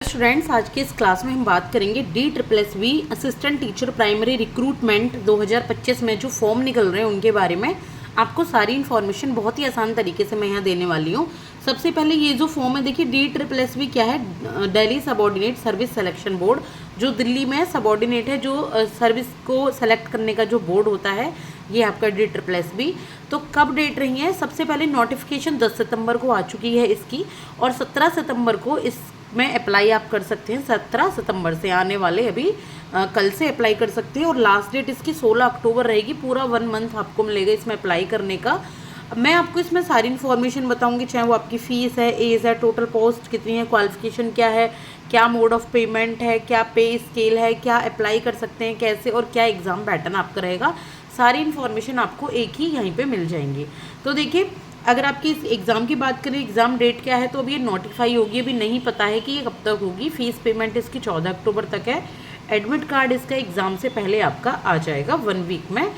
Students, आज के इस क्लास में हम बात करेंगे DSSB assistant teacher primary recruitment 2025 में जो फॉर्म निकल रहे हैं उनके बारे में। आपको सारी इन्फॉर्मेशन बहुत ही आसान तरीके से मैं यहाँ देने वाली हूँ। सबसे पहले ये जो फॉर्म है, देखिए DSSB क्या है, Delhi subordinate service selection board, जो दिल्ली में सबॉर्डिनेट है, जो सर्विस को सेलेक्ट करने का जो बोर्ड होता है, ये आपका DSSB। तो कब डेट रही है, सबसे पहले नोटिफिकेशन 10 सितंबर को आ चुकी है इसकी, और 17 सितंबर को इसमें अप्लाई आप कर सकते हैं। 17 सितंबर से आने वाले अभी कल से अप्लाई कर सकते हैं, और लास्ट डेट इसकी 16 अक्टूबर रहेगी। पूरा 1 मंथ आपको मिलेगा इसमें अप्लाई करने का। मैं आपको इसमें सारी इन्फॉर्मेशन बताऊंगी, चाहे वो आपकी फ़ीस है, एज है, टोटल पोस्ट कितनी है, क्वालिफिकेशन क्या है, क्या मोड ऑफ पेमेंट है, क्या पे स्केल है, क्या अप्लाई कर सकते हैं कैसे, और क्या एग्ज़ाम पैटर्न आपका रहेगा। सारी इन्फॉर्मेशन आपको एक ही यहीं पे मिल जाएंगी। तो देखिए, अगर आपकी इस एग्ज़ाम की बात करें, एग्ज़ाम डेट क्या है, तो अभी ये नोटिफाई होगी, अभी नहीं पता है कि ये कब तक होगी। फ़ीस पेमेंट इसकी 14 अक्टूबर तक है। एडमिट कार्ड इसका एग्ज़ाम से पहले आपका आ जाएगा 1 वीक में।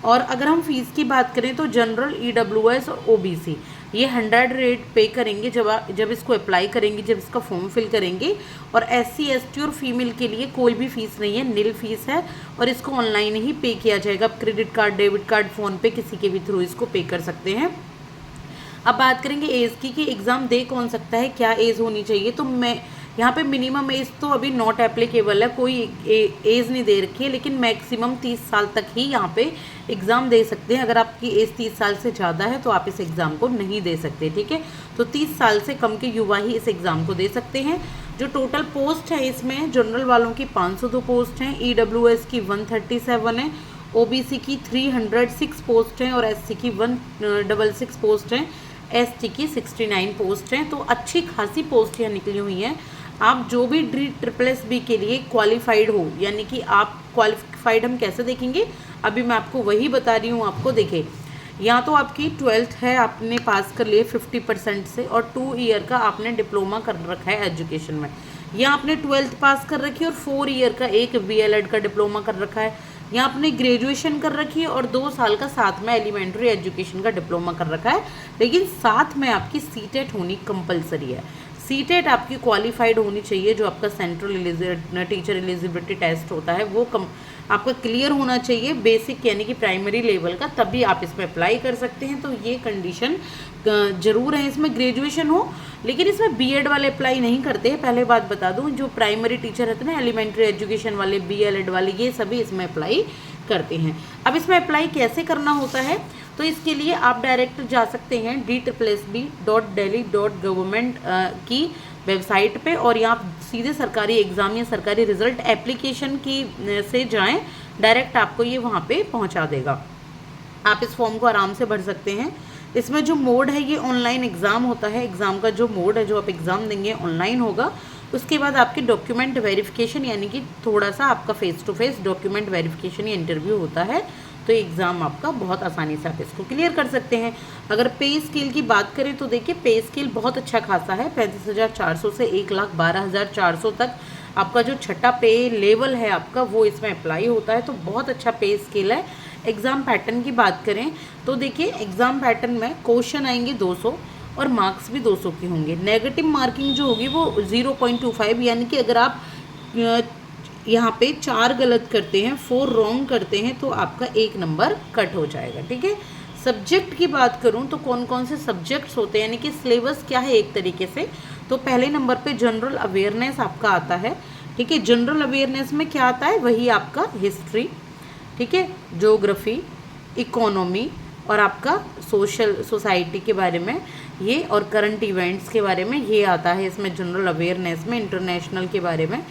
और अगर हम फीस की बात करें तो जनरल, EWS और OBC ये 100 रेट पे करेंगे जब इसको अप्लाई करेंगे, जब इसका फॉर्म फिल करेंगे। और SC ST और फीमेल के लिए कोई भी फ़ीस नहीं है, निल फीस है, और इसको ऑनलाइन ही पे किया जाएगा। आप credit card, debit card, phone पे किसी के भी थ्रू इसको पे कर सकते हैं। अब बात करेंगे एज की कि एग्ज़ाम दे कौन सकता है, क्या एज होनी चाहिए। तो मैं यहाँ पे मिनिमम एज तो अभी नॉट एप्लीकेबल है, कोई एज नहीं दे रखी है, लेकिन मैक्सिमम 30 साल तक ही यहाँ पे एग्ज़ाम दे सकते हैं। अगर आपकी एज 30 साल से ज़्यादा है तो आप इस एग्ज़ाम को नहीं दे सकते, ठीक है। तो 30 साल से कम के युवा ही इस एग्ज़ाम को दे सकते हैं। जो टोटल पोस्ट है इसमें, जनरल वालों की 502 पोस्ट हैं, EWS की 137 है, OBC की 306 पोस्ट हैं, और SC की 166 पोस्ट हैं, ST की 69 पोस्ट हैं। तो अच्छी खासी पोस्ट यहाँ निकली हुई हैं। आप जो भी DSSB के लिए क्वालिफाइड हो, यानी कि आप क्वालिफाइड हम कैसे देखेंगे, अभी मैं आपको वही बता रही हूँ। आपको देखिए, यहाँ तो आपकी 12th है, आपने पास कर लिए 50% से, और 2 ईयर का आपने डिप्लोमा कर रखा है एजुकेशन में। यहाँ आपने 12th पास कर रखी है, और 4 ईयर का एक BLED का डिप्लोमा कर रखा है। यहाँ आपने ग्रेजुएशन कर रखी है, और 2 साल का साथ में एलिमेंट्री एजुकेशन का डिप्लोमा कर रखा है। लेकिन साथ में आपकी CTET होनी कंपलसरी है। CTET आपकी क्वालिफाइड होनी चाहिए, जो आपका सेंट्रल टीचर एलिजिबिलिटी टेस्ट होता है वो आपका क्लियर होना चाहिए, बेसिक यानी कि प्राइमरी लेवल का, तभी आप इसमें अप्लाई कर सकते हैं। तो ये कंडीशन ज़रूर है, इसमें ग्रेजुएशन हो। लेकिन इसमें BEd वाले अप्लाई नहीं करते हैं, पहले बात बता दूं। जो प्राइमरी टीचर रहते हैं ना, एलिमेंट्री एजुकेशन वाले, BLED वाले, ये सभी इसमें अप्लाई करते हैं। अब इसमें अप्लाई कैसे करना होता है, तो इसके लिए आप डायरेक्ट जा सकते हैं DSSB.delhi.government की वेबसाइट पे, और यहाँ सीधे सरकारी एग्ज़ाम या सरकारी रिजल्ट एप्लीकेशन की से जाएं, डायरेक्ट आपको ये वहाँ पे पहुँचा देगा। आप इस फॉर्म को आराम से भर सकते हैं। इसमें जो मोड है, ये ऑनलाइन एग्ज़ाम होता है। एग्ज़ाम का जो मोड है, जो आप एग्ज़ाम देंगे, ऑनलाइन होगा। उसके बाद आपकी डॉक्यूमेंट वेरिफिकेशन, यानी कि थोड़ा सा आपका face to face document verification या इंटरव्यू होता है। तो एग्ज़ाम आपका बहुत आसानी से आप इसको क्लियर कर सकते हैं। अगर पे स्केल की बात करें तो देखिए, पे स्केल बहुत अच्छा खासा है। 35,400 से 1,12,400 तक आपका जो छठा पे लेवल है आपका, वो इसमें अप्लाई होता है। तो बहुत अच्छा पे स्केल है। एग्ज़ाम पैटर्न की बात करें तो देखिए, एग्ज़ाम पैटर्न में क्वेश्चन आएंगे 200, और मार्क्स भी 200 की होंगे। नेगेटिव मार्किंग जो होगी वो 0.25, यानी कि अगर आप यहाँ पे 4 गलत करते हैं, 4 रॉन्ग करते हैं, तो आपका 1 नंबर कट हो जाएगा, ठीक है। सब्जेक्ट की बात करूँ तो कौन कौन से सब्जेक्ट्स होते हैं, यानी कि सिलेबस क्या है एक तरीके से, तो पहले नंबर पे जनरल अवेयरनेस आपका आता है, ठीक है। जनरल अवेयरनेस में क्या आता है, वही आपका हिस्ट्री, ठीक है, ज्योग्राफी, इकोनॉमी, और आपका सोसाइटी के बारे में ये, और करंट इवेंट्स के बारे में ये आता है इसमें जनरल अवेयरनेस में, इंटरनेशनल के बारे में।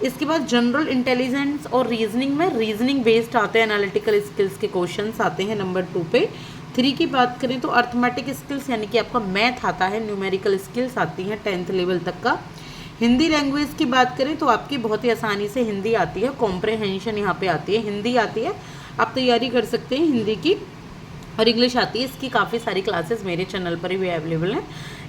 इसके बाद जनरल इंटेलिजेंस और रीजनिंग में रीजनिंग बेस्ड आते हैं, एनालिटिकल स्किल्स के क्वेश्चंस आते हैं नंबर 2 पे। 3 की बात करें तो अर्थमेटिक स्किल्स, यानी कि आपका मैथ आता है, न्यूमेरिकल स्किल्स आती हैं 10th लेवल तक का। हिंदी लैंग्वेज की बात करें तो आपकी बहुत ही आसानी से हिंदी आती है, कॉम्प्रहेंशन यहाँ पे आती है, हिंदी आती है, आप तैयारी कर सकते हैं हिंदी की। और इंग्लिश आती है, इसकी काफ़ी सारी क्लासेस मेरे चैनल पर भी अवेलेबल हैं।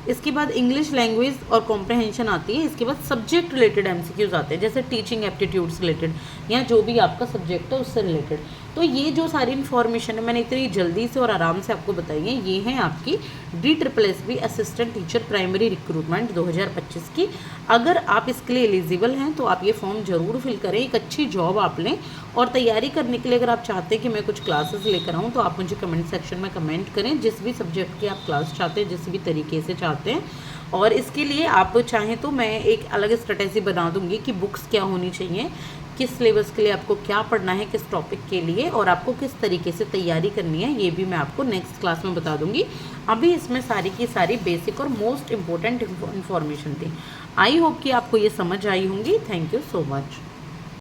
इसके बाद इंग्लिश लैंग्वेज और कॉम्प्रहेंशन आती है। इसके बाद सब्जेक्ट रिलेटेड MCQs आते हैं, जैसे टीचिंग एप्टीट्यूड्स रिलेटेड, या जो भी आपका सब्जेक्ट है उससे रिलेटेड। तो ये जो सारी इन्फॉर्मेशन है मैंने इतनी जल्दी से और आराम से आपको बताई है, ये है आपकी DSSB assistant teacher primary recruitment 2025 की। अगर आप इसके लिए एलिजिबल हैं तो आप ये फॉर्म ज़रूर फिल करें, एक अच्छी जॉब आप लें। और तैयारी करने के लिए अगर आप चाहते हैं कि मैं कुछ क्लासेस लेकर आऊँ तो आप मुझे कमेंट सेक्शन में कमेंट करें, जिस भी सब्जेक्ट की आप क्लास चाहते हैं, जिस भी तरीके से चाहते हैं। और इसके लिए आप चाहें तो मैं एक अलग स्ट्रेटेजी बना दूंगी कि बुक्स क्या होनी चाहिए, किस सिलेबस के लिए आपको क्या पढ़ना है, किस टॉपिक के लिए, और आपको किस तरीके से तैयारी करनी है, ये भी मैं आपको नेक्स्ट क्लास में बता दूंगी। अभी इसमें सारी की सारी बेसिक और मोस्ट इम्पोर्टेंट इन्फॉर्मेशन थी। आई होप कि आपको ये समझ आई होंगी। Thank you so much.